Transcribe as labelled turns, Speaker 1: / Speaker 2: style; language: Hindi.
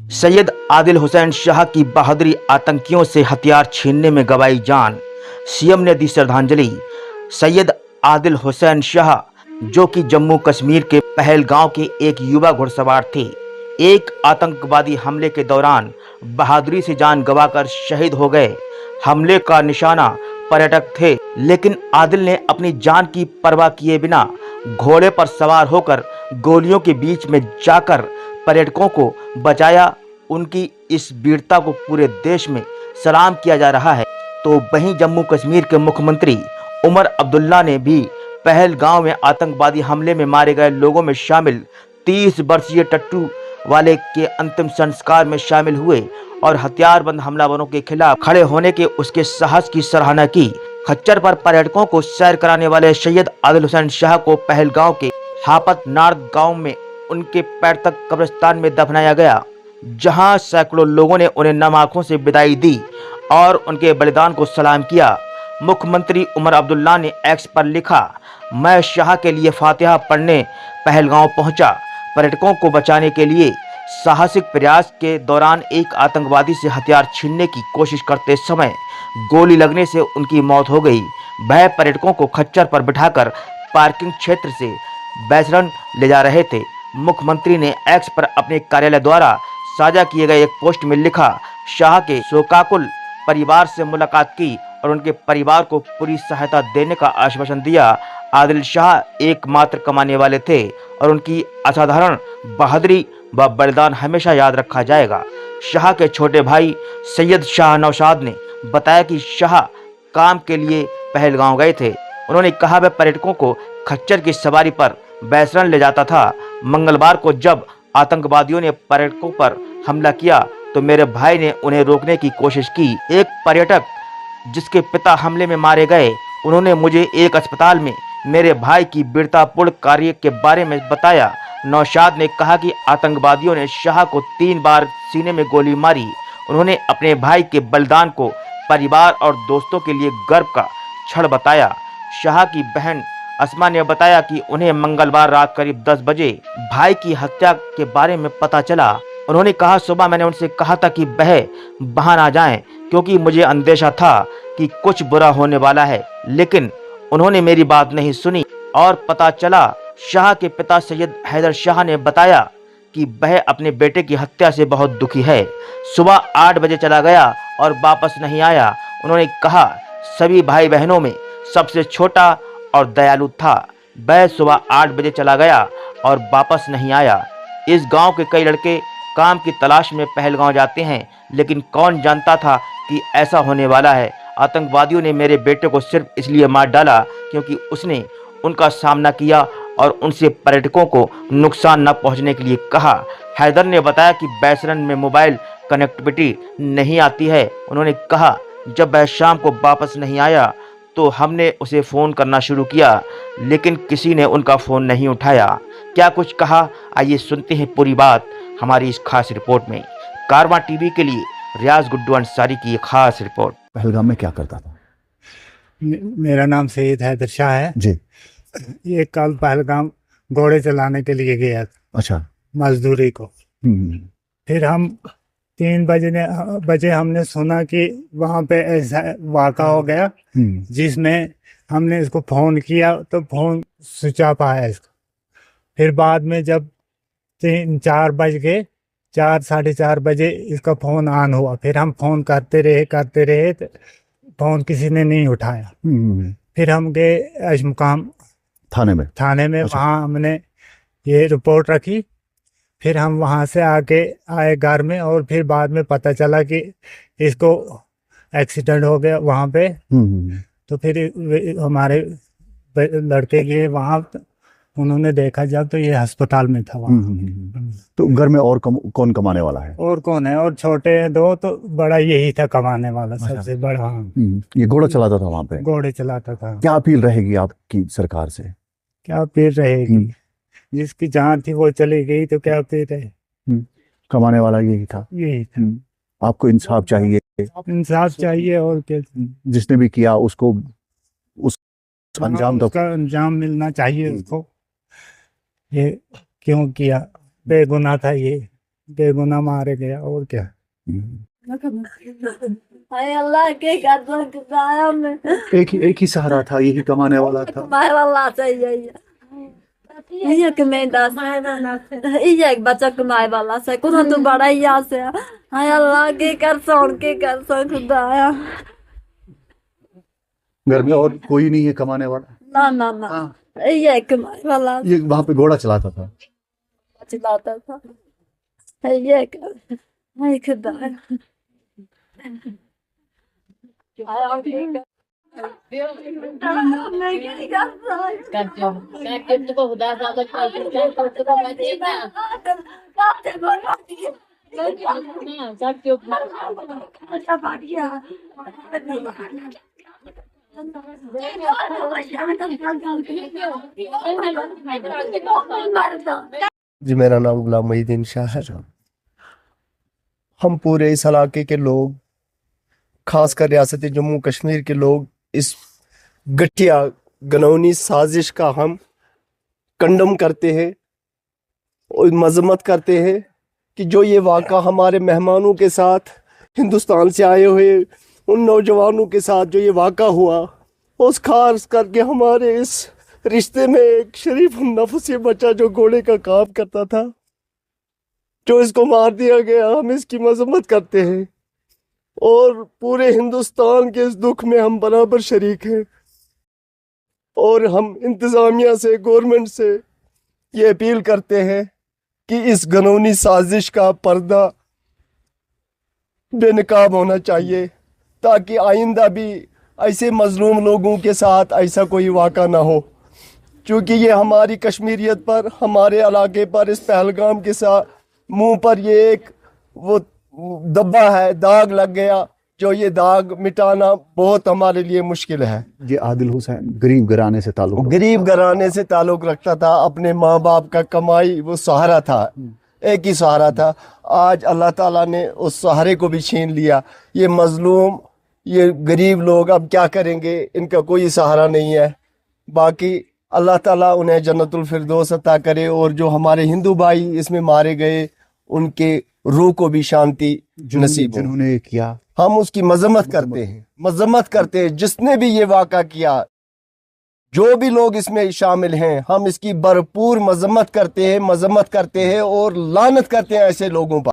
Speaker 1: सैयद आदिल हुसैन शाह की बहादुरी, आतंकियों से हथियार छीनने में गंवाई जान, सीएम ने दी श्रद्धांजलि। सैयद आदिल हुसैन शाह, जो कि जम्मू कश्मीर के पहलगांव के एक युवा घुड़सवार थे, एक आतंकवादी हमले के दौरान बहादुरी से जान गंवाकर शहीद हो गए। हमले का निशाना पर्यटक थे, लेकिन आदिल ने अपनी जान की परवाह किए बिना घोड़े पर सवार होकर गोलियों के बीच में जाकर पर्यटकों को बचाया। उनकी इस वीरता को पूरे देश में सलाम किया जा रहा है। तो वहीं जम्मू कश्मीर के मुख्यमंत्री उमर अब्दुल्ला ने भी पहलगांव में आतंकवादी हमले में मारे गए लोगों में शामिल 30 वर्षीय टट्टू वाले के अंतिम संस्कार में शामिल हुए और हथियारबंद हमलावरों के खिलाफ खड़े होने के उसके साहस की सराहना की। खच्चर पर पर्यटकों को सैर कराने वाले सैयद आदिल हुसैन शाह को पहलगांव के हापत नार्द गांव में उनके पैर तक कब्रिस्तान में दफनाया गया, जहां सैकड़ों लोगों ने उन्हें नम आंखों से विदाई दी और उनके बलिदान को सलाम किया। मुख्यमंत्री उमर अब्दुल्ला ने एक्स पर लिखा, मैं शाह के लिए फातिहा पढ़ने पहलगांव पहुंचा। पर्यटकों को बचाने के लिए साहसिक प्रयास के दौरान एक आतंकवादी से हथियार छीनने की कोशिश करते समय गोली लगने से उनकी मौत हो गई। वह पर्यटकों को खच्चर पर बिठाकर पार्किंग क्षेत्र से बैसरन ले जा रहे थे। मुख्यमंत्री ने एक्स पर अपने कार्यालय द्वारा साझा किए गए एक पोस्ट में लिखा, शाह के शोकाकुल परिवार से मुलाकात की और उनके परिवार को पूरी सहायता देने का आश्वासन दिया। आदिल शाह एकमात्र कमाने वाले थे और उनकी असाधारण बहादुरी व बलिदान हमेशा याद रखा जाएगा। शाह के छोटे भाई सैयद शाह नौशाद ने बताया कि शाह काम के लिए पहलगांव गए थे। उन्होंने कहा, वह पर्यटकों को खच्चर की सवारी पर बैसरन ले जाता था। मंगलवार को जब आतंकवादियों ने पर्यटकों पर हमला किया तो मेरे भाई ने उन्हें रोकने की कोशिश की। एक पर्यटक जिसके पिता हमले में मारे गए, उन्होंने मुझे एक अस्पताल में मेरे भाई की वीरतापूर्ण कार्य के बारे में बताया। नौशाद ने कहा कि आतंकवादियों ने शाह को 3 बार सीने में गोली मारी। उन्होंने अपने भाई के बलिदान को परिवार और दोस्तों के लिए गर्व का क्षण बताया। शाह की बहन अस्मा ने बताया कि उन्हें मंगलवार रात करीब 10 बजे भाई की हत्या के बारे में पता चला। उन्होंने कहा, सुबह मैंने उनसे कहा था कि वह वहां ना जाएं, क्योंकि मुझे अंदेशा था कि कुछ बुरा होने वाला है, लेकिन उन्होंने मेरी बात नहीं सुनी और पता चला। शाह के पिता सैयद हैदर शाह ने बताया कि वह अपने बेटे की हत्या से बहुत दुखी है। सुबह 8 बजे चला गया और वापस नहीं आया। उन्होंने कहा, सभी भाई बहनों में सबसे छोटा और दयालु था। वह सुबह 8 बजे चला गया और वापस नहीं आया। इस गांव के कई लड़के काम की तलाश में पहलगांव जाते हैं, लेकिन कौन जानता था कि ऐसा होने वाला है। आतंकवादियों ने मेरे बेटे को सिर्फ इसलिए मार डाला क्योंकि उसने उनका सामना किया और उनसे पर्यटकों को नुकसान न पहुंचने के लिए कहा। हैदर ने बताया कि बैसरन में मोबाइल कनेक्टिविटी नहीं आती है। उन्होंने कहा, जब वह शाम को वापस नहीं आया तो हमने उसे फ़ोन करना शुरू किया, लेकिन किसी ने उनका फ़ोन नहीं उठाया। क्या कुछ कहा, आइए सुनते हैं पूरी बात हमारी इस खास रिपोर्ट में। कारवां टीवी के लिए रियाज गुड्डू अंसारी की एक खास रिपोर्ट।
Speaker 2: पहलगाम में क्या करता था?
Speaker 3: मेरा नाम सैयद हैदर शाह है
Speaker 2: जी।
Speaker 3: ये कल पहलगाम घोड़े चलाने के लिए गया था,
Speaker 2: अच्छा।
Speaker 3: मजदूरी को। फिर हम 3 बजे हमने सुना कि वहाँ पे ऐसा वाक़ा हो गया, जिसमें हमने इसको फ़ोन किया तो फ़ोन स्विच ऑफ आया इसका। फिर बाद में जब 3-4 बज गए, 4 साढ़े 4 बजे इसका फ़ोन ऑन हुआ। फिर हम फ़ोन करते रहे तो फ़ोन किसी ने नहीं उठाया। फिर हम गए अशमुकाम थाने में। अच्छा। वहाँ हमने ये रिपोर्ट रखी। फिर हम वहाँ से आए घर में और फिर बाद में पता चला कि इसको एक्सीडेंट हो गया वहाँ पे। तो फिर हमारे लड़के गए वहाँ, उन्होंने देखा जब तो ये अस्पताल में था वहाँ।
Speaker 2: तो घर में और कौन कमाने वाला है?
Speaker 3: और कौन है, और छोटे हैं 2, तो बड़ा यही था कमाने वाला। अच्छा। सबसे बड़ा।
Speaker 2: ये घोड़ा चलाता था वहाँ पे?
Speaker 3: घोड़े चलाता था।
Speaker 2: क्या अपील रहेगी आपकी सरकार से?
Speaker 3: क्या अपील रहेगी, जिसकी जान थी वो चली गई तो क्या अपील रहे।
Speaker 2: कमाने वाला यही था। आपको इंसाफ चाहिए?
Speaker 3: इंसाफ चाहिए, और क्या।
Speaker 2: जिसने भी किया उसको अंजाम,
Speaker 3: उसका अंजाम मिलना चाहिए उसको। ये क्यों किया, बेगुनाह था ये। बेगुनाह मारे गया, और क्या।
Speaker 4: हाय अल्लाह के कर सकता है हमें।
Speaker 2: एक ही सहारा था, यही कमाने वाला था।
Speaker 4: कमाए वाला चाहिए ये कि मैं दस ये एक बच्चा कमाए वाला से कुछ तो बड़ा ही यहाँ से हाय अल्लाह के कर सकता है।
Speaker 2: घर में और कोई नहीं है कमाने वाला?
Speaker 4: ना ना ना
Speaker 2: हाँ।
Speaker 4: ये कमाए वाला
Speaker 2: ये वहां पे घोड़ा चलाता था।
Speaker 4: चिल्लाता था ये कर हाय खुदा
Speaker 5: जी, मेरा नाम गुलाम मोहिउद्दीन शाह है। हम पूरे इस इलाके के लोग, खासकर रियासत जम्मू कश्मीर के लोग, इस घटिया घिनौनी साजिश का हम कंडम करते हैं और मजम्मत करते हैं कि जो ये वाक़ा हमारे मेहमानों के साथ, हिंदुस्तान से आए हुए उन नौजवानों के साथ जो ये वाक़ा हुआ, उस खास करके हमारे इस रिश्ते में एक शरीफ नफ्स ये बच्चा जो घोड़े का काम करता था, जो इसको मार दिया गया, हम इसकी मजम्मत करते हैं और पूरे हिंदुस्तान के इस दुख में हम बराबर शरीक हैं। और हम इंतज़ामिया से, गवर्नमेंट से ये अपील करते हैं कि इस घिनौनी साजिश का पर्दा बेनकाब होना चाहिए, ताकि आइंदा भी ऐसे मजलूम लोगों के साथ ऐसा कोई वाक़ा ना हो। क्योंकि ये हमारी कश्मीरियत पर, हमारे इलाके पर, इस पहलगाम के साथ मुंह पर ये एक वो धब्बा है, दाग लग गया, जो ये दाग मिटाना बहुत हमारे लिए मुश्किल है।
Speaker 2: ये आदिल हुसैन गरीब घराने से ताल्लुक रखता था। अपने माँ बाप का कमाई वो सहारा था, एक ही सहारा था। आज अल्लाह ताला ने उस सहारे को भी छीन लिया। ये मजलूम, ये गरीब लोग अब क्या करेंगे, इनका कोई सहारा नहीं है। बाकी अल्लाह ताला उन्हें जन्नतुल फिरदौस अता करे, और जो हमारे हिंदू भाई इसमें मारे गए उनके रूह को भी शांति नसीब हो। जिन्होंने किया,
Speaker 5: हम उसकी मजम्मत करते हैं जिसने भी ये वाक़ा किया, जो भी लोग इसमें शामिल हैं, हम इसकी भरपूर मजम्मत करते हैं और लानत करते हैं ऐसे लोगों पर।